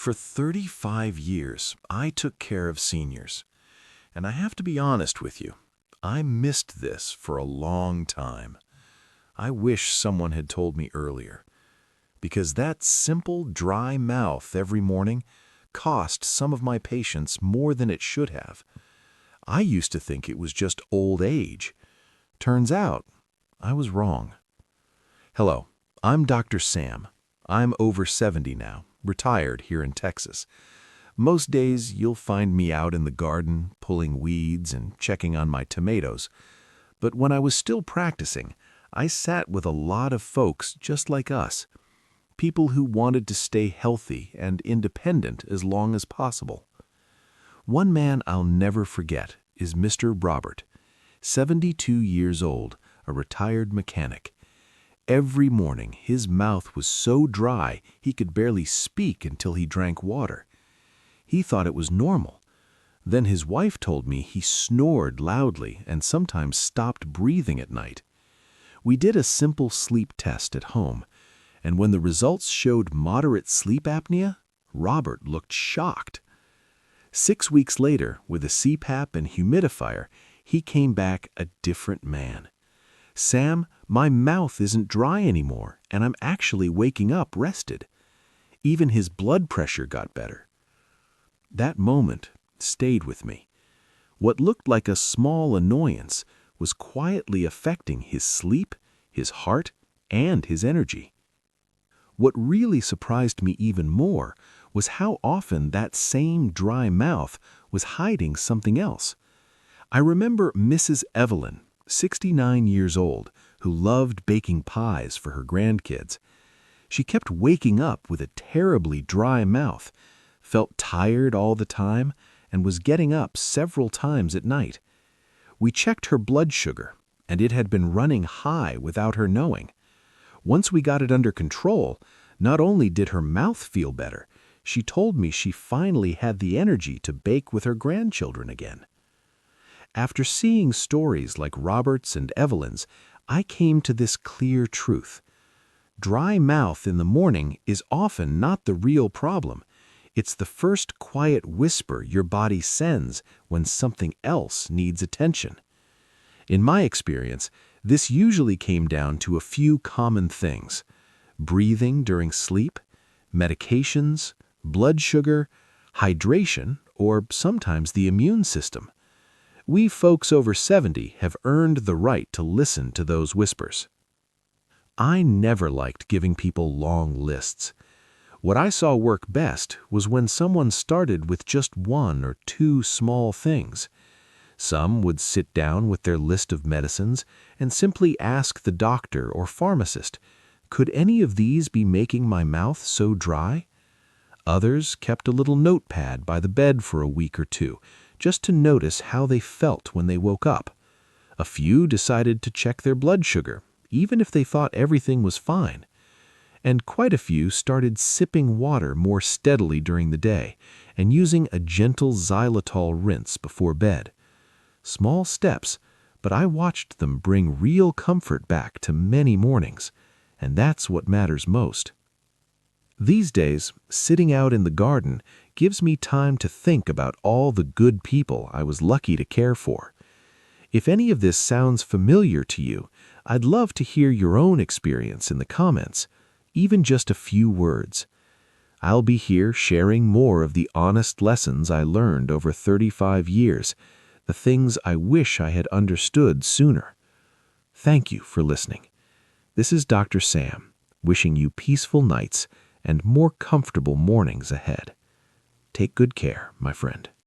For 35 years, I took care of seniors. And I have to be honest with you, I missed this for a long time. I wish someone had told me earlier. Because that simple, dry mouth every morning cost some of my patients more than it should have. I used to think it was just old age. Turns out, I was wrong. Hello, I'm Dr. Sam. I'm over 70 now, retired here in Texas. Most days you'll find me out in the garden, pulling weeds and checking on my tomatoes. But when I was still practicing, I sat with a lot of folks just like us. People who wanted to stay healthy and independent as long as possible. One man I'll never forget is Mr. Robert, 72 years old, a retired mechanic. Every morning his mouth was so dry he could barely speak until he drank water. He thought it was normal. Then his wife told me he snored loudly and sometimes stopped breathing at night. We did a simple sleep test at home, and when the results showed moderate sleep apnea, Robert looked shocked. 6 weeks later, with a CPAP and humidifier, he came back a different man. "Sam, my mouth isn't dry anymore, and I'm actually waking up rested." Even his blood pressure got better. That moment stayed with me. What looked like a small annoyance was quietly affecting his sleep, his heart, and his energy. What really surprised me even more was how often that same dry mouth was hiding something else. I remember Mrs. Evelyn, 69 years old, who loved baking pies for her grandkids. She kept waking up with a terribly dry mouth, felt tired all the time, and was getting up several times at night. We checked her blood sugar, and it had been running high without her knowing. Once we got it under control, not only did her mouth feel better, she told me she finally had the energy to bake with her grandchildren again. After seeing stories like Robert's and Evelyn's, I came to this clear truth. Dry mouth in the morning is often not the real problem. It's the first quiet whisper your body sends when something else needs attention. In my experience, this usually came down to a few common things: breathing during sleep, medications, blood sugar, hydration, or sometimes the immune system. We folks over 70 have earned the right to listen to those whispers. I never liked giving people long lists. What I saw work best was when someone started with just one or two small things. Some would sit down with their list of medicines and simply ask the doctor or pharmacist, "Could any of these be making my mouth so dry?" Others kept a little notepad by the bed for a week or two, just to notice how they felt when they woke up. A few decided to check their blood sugar, even if they thought everything was fine. And quite a few started sipping water more steadily during the day and using a gentle xylitol rinse before bed. Small steps, but I watched them bring real comfort back to many mornings, and that's what matters most. These days, sitting out in the garden gives me time to think about all the good people I was lucky to care for. If any of this sounds familiar to you, I'd love to hear your own experience in the comments, even just a few words. I'll be here sharing more of the honest lessons I learned over 35 years, the things I wish I had understood sooner. Thank you for listening. This is Dr. Sam, wishing you peaceful nights and more comfortable mornings ahead. Take good care, my friend.